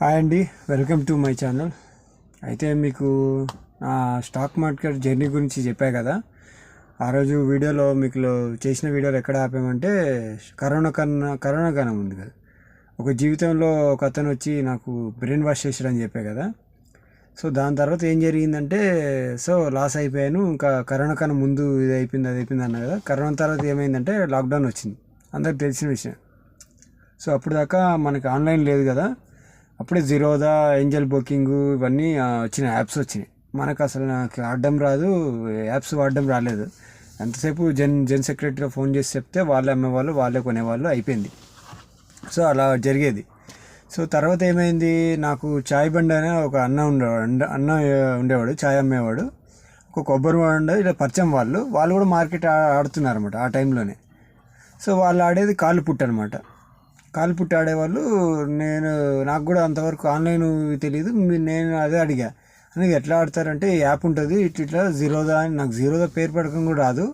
Hi అండి, welcome to my channel. అయితే మీకు నా స్టాక్ మార్కెట్ జర్నీ గురించి చెప్పా కదా. ఆ రోజు వీడియోలో మీకు చేసిన వీడియోలో ఎక్కడ ఆపామంటే కరోనా కన్నా ఉంది కదా. ఒక జీవితంలో ఒక అతను వచ్చి నాకు బ్రెయిన్ వాష్ చేసాడని చెప్పా కదా. సో దాని తర్వాత ఏం జరిగిందంటే లాస్ అయిపోయాను. ఇంకా కరోనా కన్నా ముందు ఇది అయిపోయింది అది అయిపోయింది అన్నా కదా. కరోనా తర్వాత ఏమైందంటే లాక్డౌన్ వచ్చింది, అందరికి తెలిసిన విషయం. సో అప్పుడు దాకా మనకి ఆన్లైన్ లేదు కదా. అప్పుడే జీరోదా, ఏంజల్ బుకింగ్ ఇవన్నీ వచ్చిన యాప్స్ వచ్చినాయి. మనకు అసలు నాకు ఆడడం రాదు, యాప్స్ వాడడం రాలేదు. ఎంతసేపు జెన్ సెక్రటరీలో ఫోన్ చేసి చెప్తే వాళ్ళే అమ్మేవాళ్ళు, వాళ్ళే కొనేవాళ్ళు, అయిపోయింది. సో అలా జరిగేది. సో తర్వాత ఏమైంది, నాకు చాయ్ బండి అనే ఒక అన్న ఉండేవాడు, చాయ్ అమ్మేవాడు. ఒక కొబ్బరి బండి ఇలా పరిచయం, వాళ్ళు కూడా మార్కెట్ ఆడుతున్నారు అనమాట ఆ టైంలోనే. సో వాళ్ళు ఆడేది కాలు పుట్టు అనమాట. కాలు పుట్టి ఆడేవాళ్ళు. నాకు కూడా అంతవరకు ఆన్లైన్ తెలియదు. నేను అదే అడిగా, అందుకే ఎట్లా ఆడతారంటే యాప్ ఉంటుంది ఇట్లా జీరోదా అని. నాకు జీరోదా పేరు పడకం కూడా రాదు.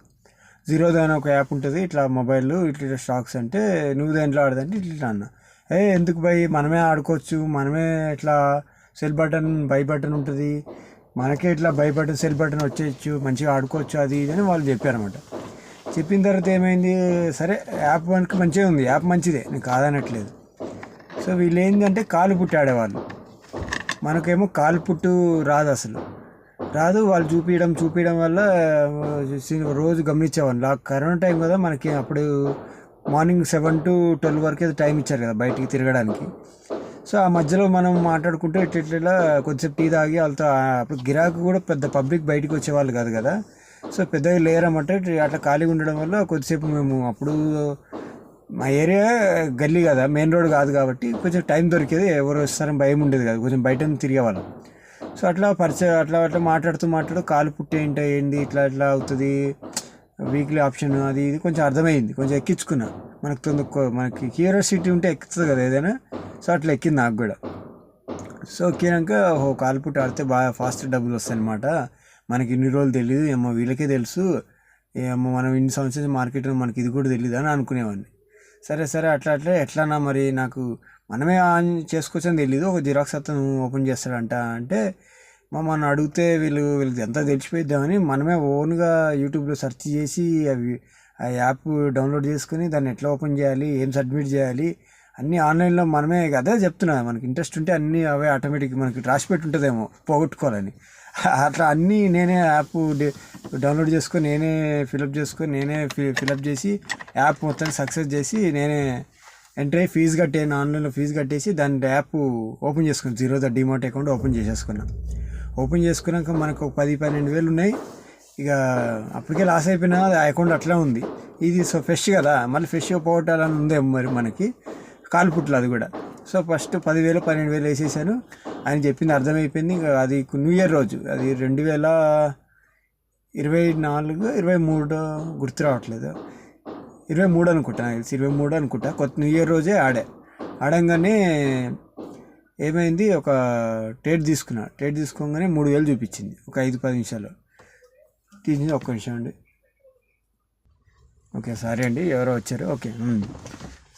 జీరోదా అని ఒక యాప్ ఉంటుంది, ఇట్లా మొబైల్ ఇట్లా స్టాక్స్ అంటే నువ్వు దేంట్లో ఆడదంటే ఇట్లా అన్న. ఎందుకు బై, మనమే ఆడుకోవచ్చు, మనమే ఇట్లా సెల్ బటన్ బై బటన్ ఉంటుంది, మనకే ఇట్లా బై బటన్ సెల్ బటన్ వచ్చేయచ్చు, మంచిగా ఆడుకోవచ్చు అది ఇది అని వాళ్ళు చెప్పారన్నమాట. చెప్పిన తర్వాత ఏమైంది, సరే యాప్ మనకి మంచిగా ఉంది, యాప్ మంచిదే, నేను కాదనట్లేదు. సో వీళ్ళు ఏంటంటే కాలు పుట్టి ఆడేవాళ్ళు, మనకేమో కాలు పుట్టు రాదు, అసలు రాదు. వాళ్ళు చూపించడం వల్ల రోజు గమనించేవాళ్ళు. కరోనా టైం కదా మనకి, అప్పుడు మార్నింగ్ 7 to 12 వరకు టైం ఇచ్చారు కదా బయటికి తిరగడానికి. సో ఆ మధ్యలో మనం మాట్లాడుకుంటే ఇట్లా కొద్దిసేపు టీ తాగి వాళ్ళతో, అప్పుడు గిరాకు కూడా పెద్ద పబ్లిక్ బయటికి వచ్చేవాళ్ళు కాదు కదా. సో పెద్దగా లేరన్నమాట. అట్లా ఖాళీగా ఉండడం వల్ల కొద్దిసేపు మేము, అప్పుడు మా ఏరియా గల్లీ కదా, మెయిన్ రోడ్ కాదు కాబట్టి కొంచెం టైం దొరికేది, ఎవరు వస్తారని భయం ఉండేది కదా, కొంచెం బయట తిరిగేవాళ్ళం. సో అట్లా అట్లా మాట్లాడుతూ కాలు పుట్టి ఏంటి ఇట్లా అవుతుంది, వీక్లీ ఆప్షన్ అది ఇది కొంచెం అర్థమైంది, కొంచెం ఎక్కించుకున్నా. మనకి క్యూరియాసిటీ ఉంటే ఎక్కుతుంది కదా ఏదైనా. సో అట్లా ఎక్కింది నాకు కూడా. సో ఎక్కినాక కాలు పుట్టి ఆడితే బాగా ఫాస్ట్ డబ్బులు వస్తాయి అన్నమాట. మనకి ఇన్ని రోజులు తెలియదు, ఏమో వీళ్ళకే తెలుసు, ఏమో మనం ఇన్ని సంవత్సరాలు మార్కెట్లో మనకి ఇది కూడా తెలియదు అని అనుకునేవాడిని. సరే అట్లా ఎట్లానా మరి, నాకు మనమే ఆన్ చేసుకోవచ్చని తెలీదు. ఒక జిరాక్స్ అతను ఓపెన్ చేస్తాడంట అంటే మనం అడిగితే వీళ్ళకి ఎంత తెలిసిపోయిద్దామని మనమే ఓన్గా యూట్యూబ్లో సెర్చ్ చేసి ఆ యాప్ డౌన్లోడ్ చేసుకుని దాన్ని ఎట్లా ఓపెన్ చేయాలి, ఏం సబ్మిట్ చేయాలి అన్నీ ఆన్లైన్లో మనమే. అదే చెప్తున్నా, మనకి ఇంట్రెస్ట్ ఉంటే అన్నీ అవే ఆటోమేటిక్ మనకి రాసి పెట్టి ఉంటుందేమో పోగొట్టుకోవాలని. అట్లా అన్నీ నేనే యాప్ డౌన్లోడ్ చేసుకొని, నేనే ఫిలప్ చేసి యాప్ మొత్తం సక్సెస్ చేసి, నేనే ఎంటర్ అయ్యి ఫీజు కట్టాను, ఆన్లైన్లో ఫీజు కట్టేసి దాని యాప్ ఓపెన్ చేసుకున్నాను. జీరోదా డిమాట్ అకౌంట్ ఓపెన్ చేసేసుకున్నాను. ఓపెన్ చేసుకున్నాక మనకు 10-12 వేలు ఉన్నాయి. ఇక అప్పటికే లాస్ అయిపోయినా ఆ అకౌంట్ అట్లా ఉంది. ఇది ఫ్రెష్ కదా, మళ్ళీ ఫ్రెష్గా పోగొట్టాలని ఉందేమో మరి మనకి, కాలు పుట్లు అది కూడా. సో ఫస్ట్ 10,000-12,000 వేసేసాను. ఆయన చెప్పింది అర్థమైపోయింది. ఇంకా అది న్యూ ఇయర్ రోజు, అది 2024-23 గుర్తు రావట్లేదు, 23 అనుకుంటా, 23 అనుకుంటా. కొత్త న్యూ ఇయర్ రోజే ఆడంగానే ఏమైంది, ఒక ట్రేడ్ తీసుకోగానే 3,000 చూపించింది ఒక 5-10 నిమిషాలు తీసింది. ఒక్క నిమిషం అండి, ఓకే సారీ అండి, ఎవరో వచ్చారు, ఓకే.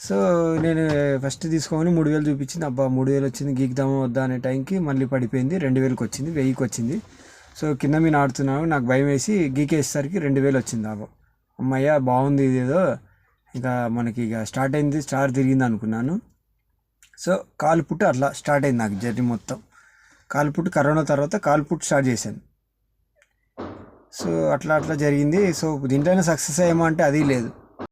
సో నేను ఫస్ట్ తీసుకోమని 3,000 చూపించింది. అబ్బా 3,000 వచ్చింది, గీకుదామా వద్దా అనే టైంకి మళ్ళీ పడిపోయింది, 2,000కి వచ్చింది, 1,000కి వచ్చింది. సో కింద మీద ఆడుతున్నాను, నాకు భయం వేసి గీకేసేసరికి 2,000 వచ్చింది లాభం. అమ్మయ్య బాగుంది ఇదేదో, ఇంకా మనకి ఇక స్టార్ట్ అయింది, స్టార్ తిరిగింది అనుకున్నాను. సో కాలు పుట్టు అట్లా స్టార్ట్ అయింది నాకు జర్నీ మొత్తం. కాలు పుట్టు కరోనా తర్వాత కాలు పుట్టు స్టార్ట్ చేశాను. సో అట్లా జరిగింది. సో దీంట్లోనే సక్సెస్ అయ్యామో అంటే అది లేదు.